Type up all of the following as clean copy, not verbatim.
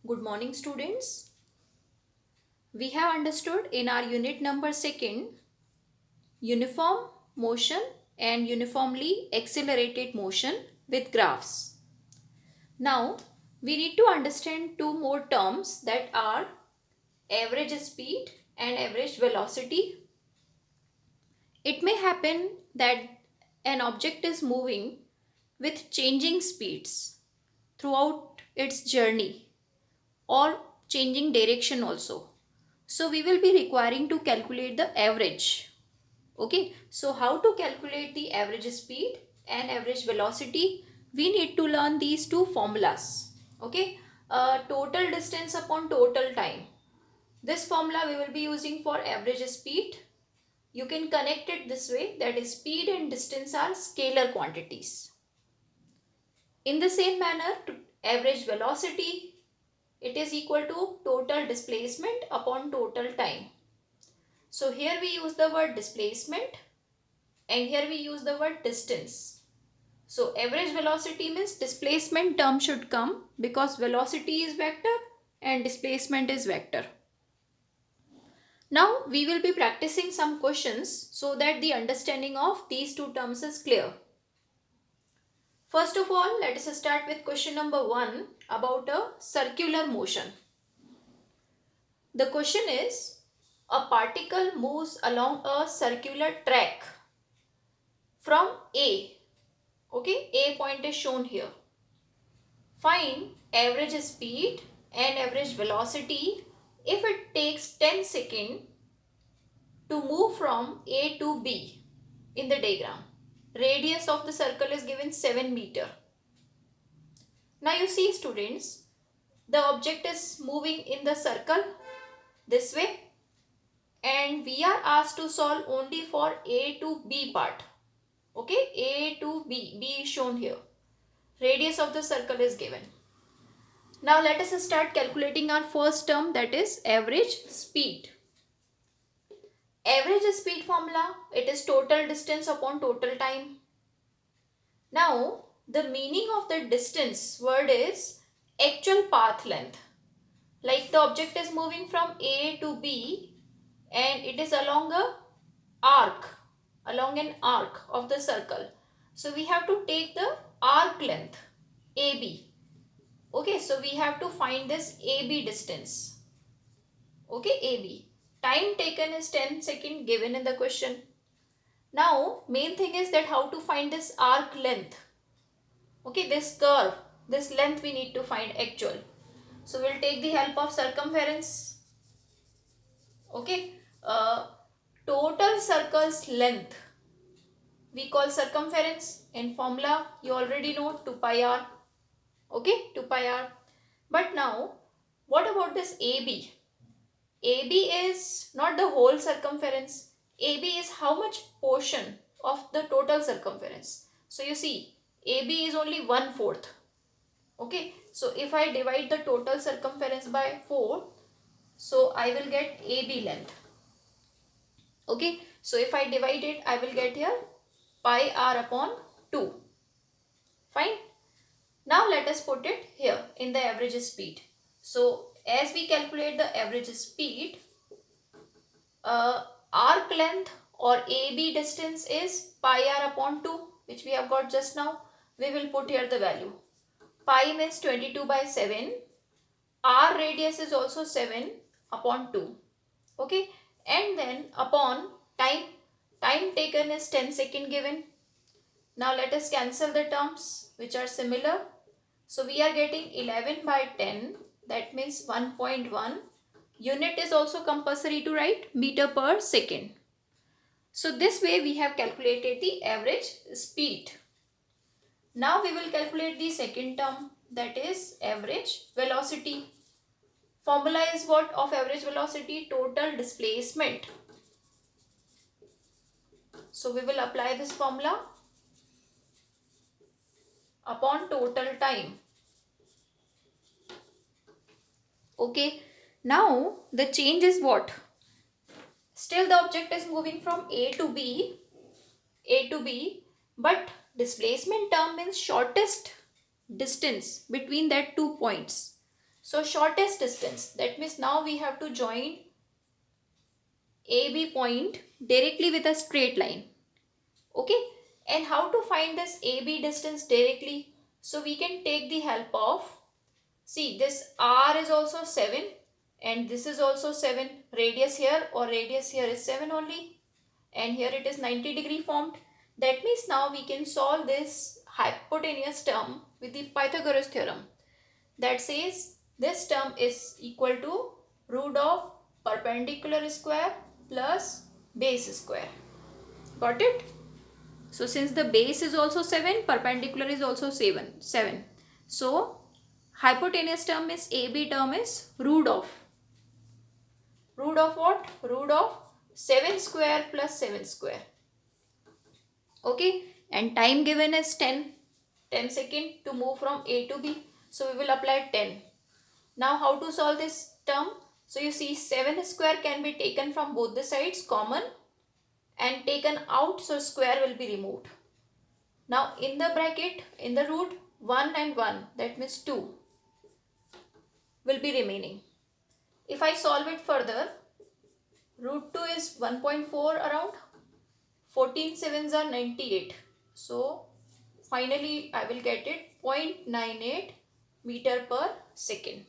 Good morning, students. We have understood in our unit number 2nd uniform motion and uniformly accelerated motion with graphs. Now we need to understand two more terms, that are average speed and average velocity. It may happen that an object is moving with changing speeds throughout its journey or changing direction also. So we will be requiring to calculate the average. Okay, so how to calculate the average speed and average velocity? We need to learn these two formulas. Okay, total distance upon total time. This formula we will be using for average speed. You can connect it this way, that is speed and distance are scalar quantities. In the same manner, to average velocity, it is equal to total displacement upon total time. So here we use the word displacement and here we use the word distance. So average velocity means displacement term should come because velocity is vector and displacement is vector. Now we will be practicing some questions so that the understanding of these two terms is clear. First of all, let us start with question number 1 about a circular motion. The question is, a particle moves along a circular track from A. Okay, A point is shown here. Find average speed and average velocity if it takes 10 seconds to move from A to B in the diagram. Radius of the circle is given 7 meter. Now you see, students, the object is moving in the circle this way and we are asked to solve only for A to B part. Okay, A to B, B is shown here. Radius of the circle is given. Now let us start calculating our first term, that is average speed. Average speed formula, it is total distance upon total time. Now the meaning of the distance word is actual path length. Like the object is moving from A to B and it is along an arc of the circle. So we have to take the arc length AB. Okay, so we have to find this AB distance. Okay, AB. Time taken is 10 seconds given in the question. Now, main thing is that how to find this arc length. Okay, this curve, this length we need to find actual. So, we'll take the help of circumference. Okay, total circle's length we call circumference. In formula, you already know 2 pi r. Okay, 2 pi r. But now, what about this AB? AB is not the whole circumference. AB is how much portion of the total circumference. So you see, AB is only 1/4. Okay, so if I divide the total circumference by 4, so I will get AB length. Okay, so if I divide it, I will get here pi r upon 2. Fine. Now let us put it here in the average speed. So as we calculate the average speed, arc length or AB distance is pi r upon 2, which we have got just now. We will put here the value. Pi means 22 by 7. R radius is also 7 upon 2. Okay, and then upon time taken is 10 second given. Now let us cancel the terms which are similar. So we are getting 11 by 10, that means 1.1. Unit is also compulsory to write, meter per second. So this way we have calculated the average speed. Now we will calculate the second term, that is average velocity. Formula is what of average velocity? Total displacement. So we will apply this formula upon total time. Okay, now the change is what? Still the object is moving from A to B, but displacement term means shortest distance between that 2 points. So shortest distance, that means now we have to join AB point directly with a straight line. Okay, and how to find this AB distance directly? So we can take the help of, see, this R is also 7 and this is also 7. Radius here or radius here is 7 only, and here it is 90-degree formed. That means now we can solve this hypotenuse term with the Pythagoras theorem. That says this term is equal to root of perpendicular square plus base square. Got it? So since the base is also 7, perpendicular is also 7. So hypotenuse term is AB term is root of what? Root of 7 square plus 7 square. Okay, and time given is 10 seconds to move from A to B. So we will apply 10. Now how to solve this term? So you see 7 square can be taken from both the sides common and taken out, so square will be removed. Now in the bracket, in the root, 1 and 1, that means 2 will be remaining. If I solve it further, root 2 is 1.4 around, 14 sevens are 98. So finally I will get it 0.98 meter per second.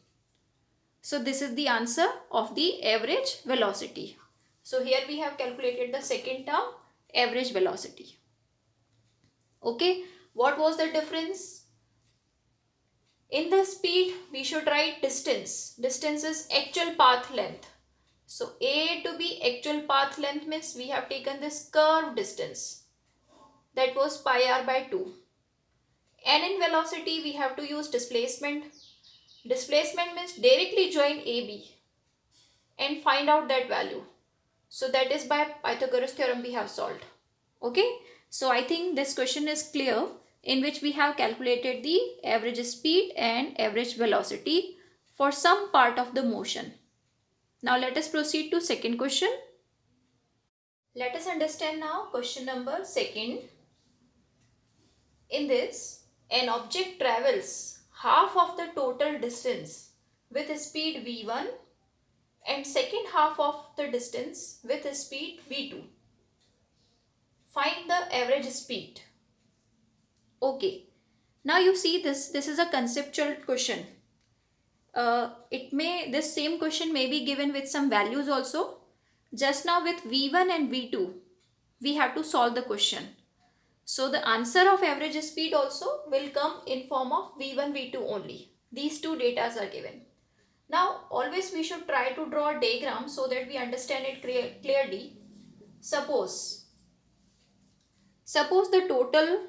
So this is the answer of the average velocity. So here we have calculated the second term, average velocity. Okay, what was the difference? In the speed, we should write distance. Distance is actual path length. So A to B actual path length means we have taken this curved distance. That was pi r by 2. And in velocity, we have to use displacement. Displacement means directly join AB and find out that value. So that is by Pythagoras theorem we have solved. Okay. So I think this question is clear, in which we have calculated the average speed and average velocity for some part of the motion. Now let us proceed to second question. Let us understand now question number second. In this, an object travels half of the total distance with a speed v1 and second half of the distance with a speed v2. Find the average speed. Okay. Now you see this is a conceptual question. This same question may be given with some values also. Just now with v1 and v2, we have to solve the question. So the answer of average speed also will come in form of v1, v2 only. These two datas are given. Now always we should try to draw a diagram so that we understand it clearly. Suppose the total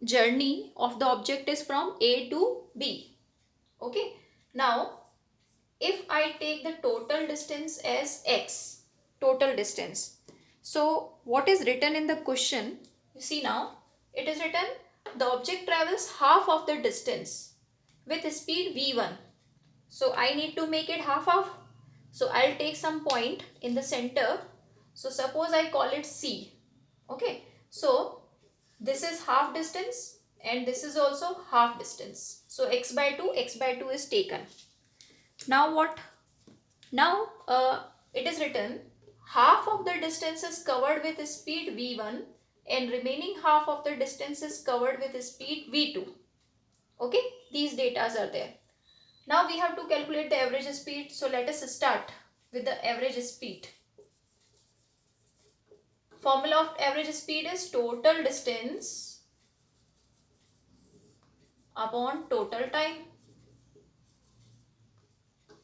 journey of the object is from A to B. Okay. Now if I take the total distance as x, total distance. So what is written in the question? You see now, it is written the object travels half of the distance with speed v1. So I need to make it half of. So I'll take some point in the center. So suppose I call it C. Okay. So this is half distance and this is also half distance. So x by 2 is taken. Now what? Now it is written half of the distance is covered with speed v1 and remaining half of the distance is covered with speed v2. Okay, these datas are there. Now we have to calculate the average speed. So let us start with the average speed. Formula of average speed is total distance upon total time.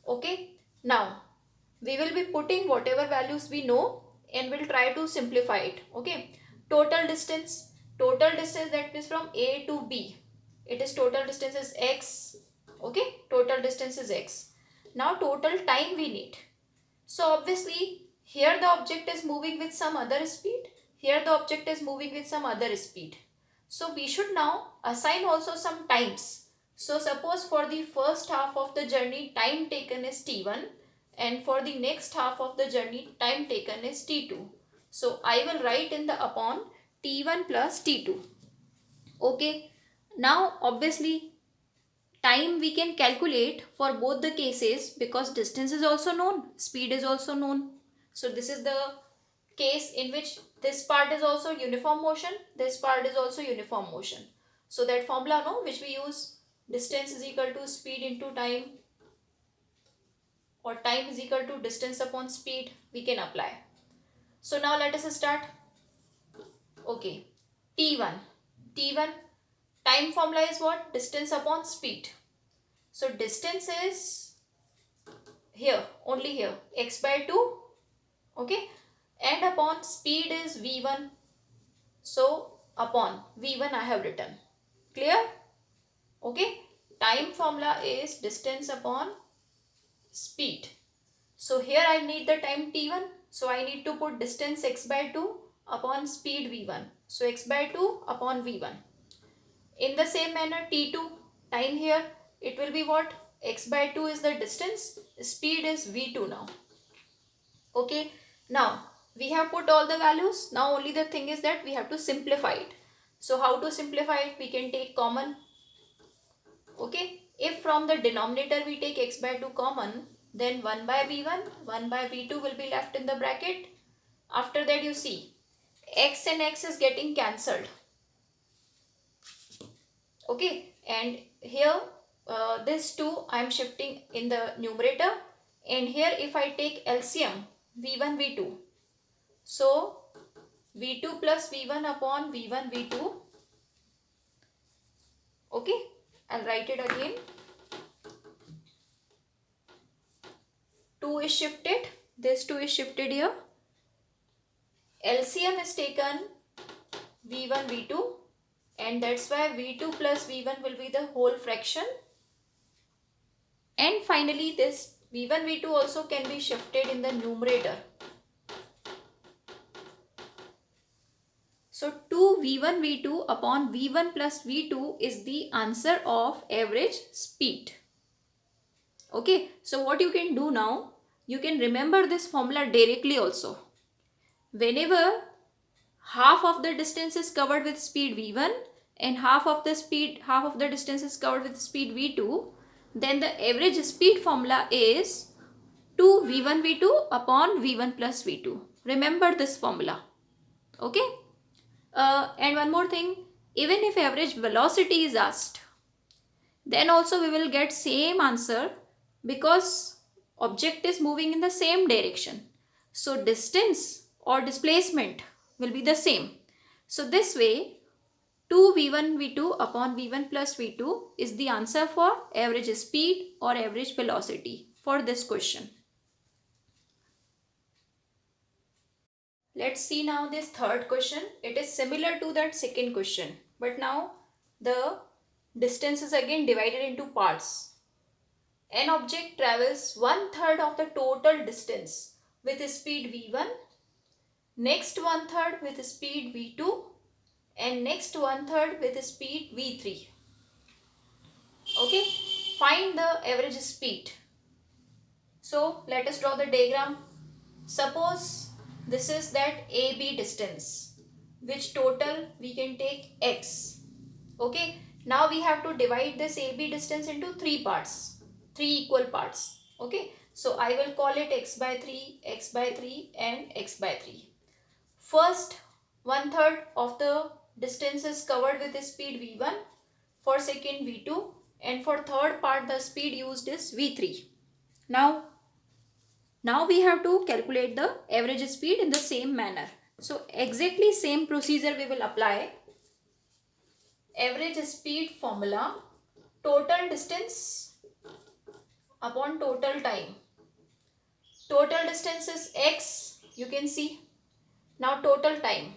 Okay, now we will be putting whatever values we know and we'll try to simplify it. Okay, total distance that means from A to B. It is total distance is x. Okay, total distance is x. Now total time we need. So obviously here the object is moving with some other speed. Here the object is moving with some other speed. So we should now assign also some times. So suppose for the first half of the journey time taken is t1 and for the next half of the journey time taken is t2. So I will write in the upon t1 plus t2. Okay. Now obviously time we can calculate for both the cases because distance is also known, speed is also known. So this is the case in which this part is also uniform motion, this part is also uniform motion. So that formula, no, which we use, distance is equal to speed into time, or time is equal to distance upon speed, we can apply. So now let us start. Okay, T1. T1 time formula is what? Distance upon speed. So distance is here, only here, x by 2. Okay, and upon speed is v1. So upon v1 I have written. Clear? Okay, time formula is distance upon speed. So here I need the time t1. So I need to put distance x by 2 upon speed v1. So x by 2 upon v1. In the same manner t2 time here, it will be what? X by 2 is the distance, speed is v2 now. Okay, now we have put all the values. Now only the thing is that we have to simplify it. So how to simplify it? We can take common. Okay, if from the denominator we take x by 2 common, then 1 by v1, 1 by v2 will be left in the bracket. After that you see, x and x is getting cancelled. Okay, and here this 2 I am shifting in the numerator, and here if I take LCM v1 v2, so v2 plus v1 upon v1 v2. Okay, I'll write it again. 2 is shifted, this 2 is shifted here. LCM is taken v1 v2, and that's why v2 plus v1 will be the whole fraction. And finally this v1 v2 also can be shifted in the numerator. So 2 v1 v2 upon v1 plus v2 is the answer of average speed. Okay, so what you can do now, you can remember this formula directly also. Whenever half of the distance is covered with speed v1 and half of the distance is covered with speed v2, then the average speed formula is 2 v1 v2 upon v1 plus v2. Remember this formula. Okay. And one more thing, even if average velocity is asked, then also we will get same answer because object is moving in the same direction. So distance or displacement will be the same. So this way 2 v1 v2 upon v1 plus v2 is the answer for average speed or average velocity for this question. Let's see now this third question. It is similar to that second question, but now the distance is again divided into parts. An object travels 1/3 of the total distance with speed v1, next 1/3 with speed v2, and next 1/3 with speed v3. Okay, find the average speed. So let us draw the diagram. Suppose this is that AB distance, which total we can take x. Okay, now we have to divide this AB distance into 3 parts, 3 equal parts. Okay, so I will call it x by 3, x by 3 and x by 3. First 1/3 of the distance is covered with the speed v1, for second v2, and for third part the speed used is v3. Now we have to calculate the average speed in the same manner. So exactly same procedure we will apply. Average speed formula, total distance upon total time. Total distance is x, you can see. Now total time.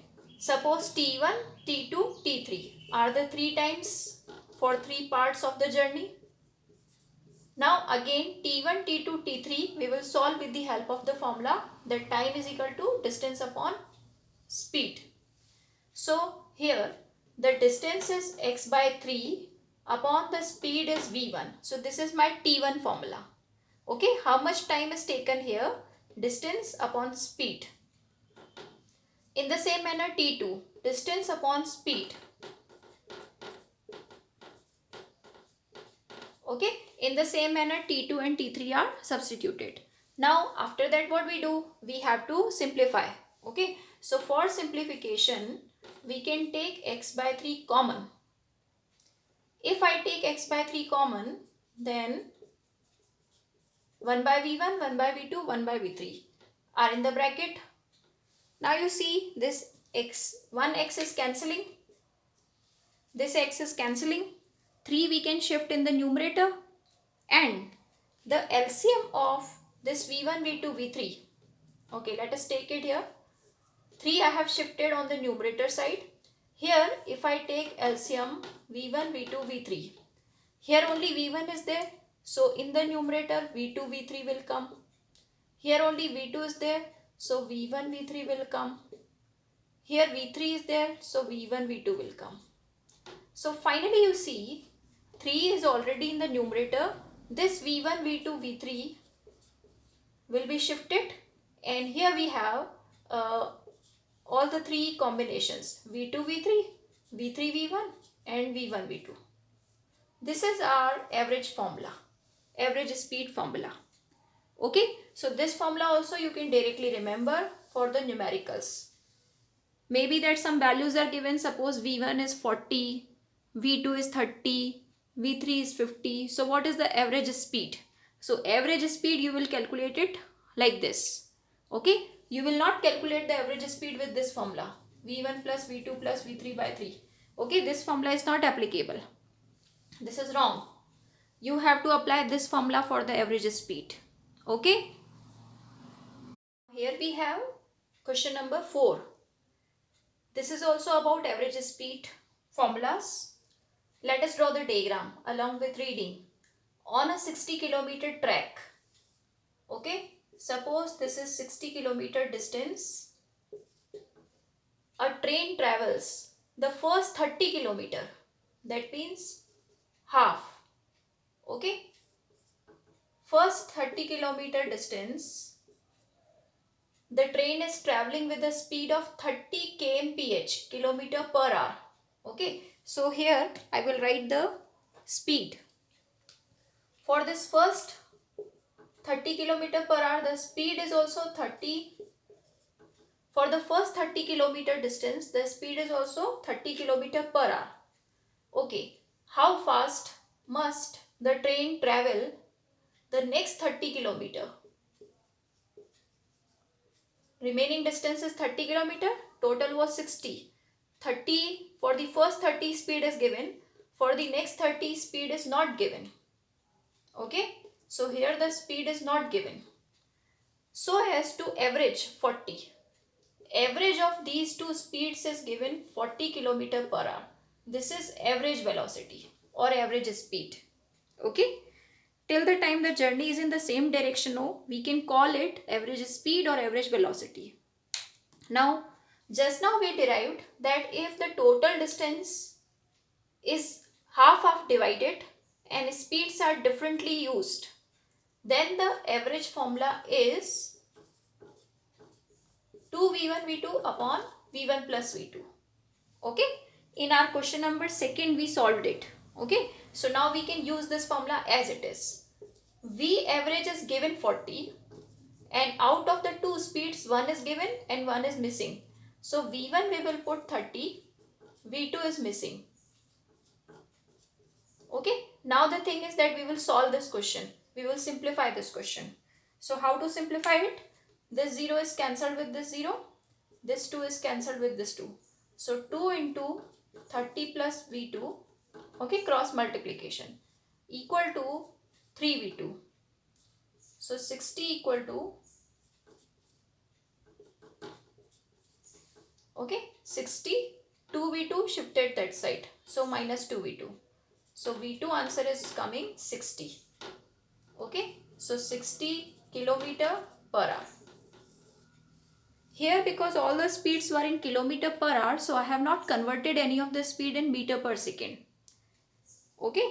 Suppose t1, t2, t3 are the 3 times for 3 parts of the journey. Now again t1, t2, t3 we will solve with the help of the formula that time is equal to distance upon speed. So here the distance is x by 3 upon the speed is v1. So this is my t1 formula. Okay, how much time is taken here? Distance upon speed. In the same manner t2, distance upon speed. Okay, in the same manner T2 and T3 are substituted. Now after that what we do? We have to simplify. Okay, so for simplification we can take x by 3 common. If I take x by 3 common, then 1 by v1, 1 by v2, 1 by v3 are in the bracket. Now you see this x, 1x is cancelling, this x is cancelling, 3 we can shift in the numerator, and the LCM of this v1, v2, v3. Okay, let us take it here. 3 I have shifted on the numerator side. Here if I take LCM v1, v2, v3, here only v1 is there. So in the numerator v2, v3 will come. Here only v2 is there. So v1, v3 will come. Here v3 is there. So v1, v2 will come. So finally you see 3 is already in the numerator. This v1, v2, v3 will be shifted, and here we have all the three combinations v2, v3, v3, v1 and v1, v2. This is our average formula, average speed formula. Okay, so this formula also you can directly remember for the numericals. Maybe that some values are given, suppose v1 is 40, v2 is 30, v3 is 50. So what is the average speed? So average speed you will calculate it like this. Okay, you will not calculate the average speed with this formula, v1 plus v2 plus v3 by 3. Okay, this formula is not applicable. This is wrong. You have to apply this formula for the average speed. Okay. Here we have question number 4. This is also about average speed formulas. Let us draw the diagram along with reading. On a 60 kilometer track. Okay. Suppose this is 60 kilometer distance. A train travels the first 30 kilometer. That means half. Okay. First 30 kilometer distance, the train is traveling with a speed of 30 kmph, kilometer per hour. Okay, so here I will write the speed. For this first 30 kilometer per hour, the speed is also 30. For the first 30 kilometer distance, the speed is also 30 kilometer per hour. Okay, how fast must the train travel the next 30 kilometer? Remaining distance is 30 kilometer, total was 60. 30 for the first 30 speed is given, for the next 30 speed is not given. Okay, so here the speed is not given. So as to average 40. Average of these two speeds is given 40 kilometer per hour. This is average velocity or average speed. Okay. Till the time the journey is in the same direction, we can call it average speed or average velocity. Now, just now we derived that if the total distance is half divided and speeds are differently used, then the average formula is 2v1 v2 upon v1 plus v2. Okay, in our question number 2 we solved it. Okay, so now we can use this formula as it is. V average is given 40 and out of the two speeds one is given and one is missing. So v1 we will put 30, v2 is missing. Okay, now the thing is that we will solve this question. We will simplify this question. So how to simplify it? This 0 is cancelled with this 0. This 2 is cancelled with this 2. So 2 into 30 plus v2, okay, cross multiplication, equal to 3v2. So 60 equal to, okay, 60, 2v2 shifted that side. So minus 2v2. So v2 answer is coming 60. Okay, so 60 kilometer per hour. Here because all the speeds were in kilometer per hour, so I have not converted any of the speed in meter per second. Okay,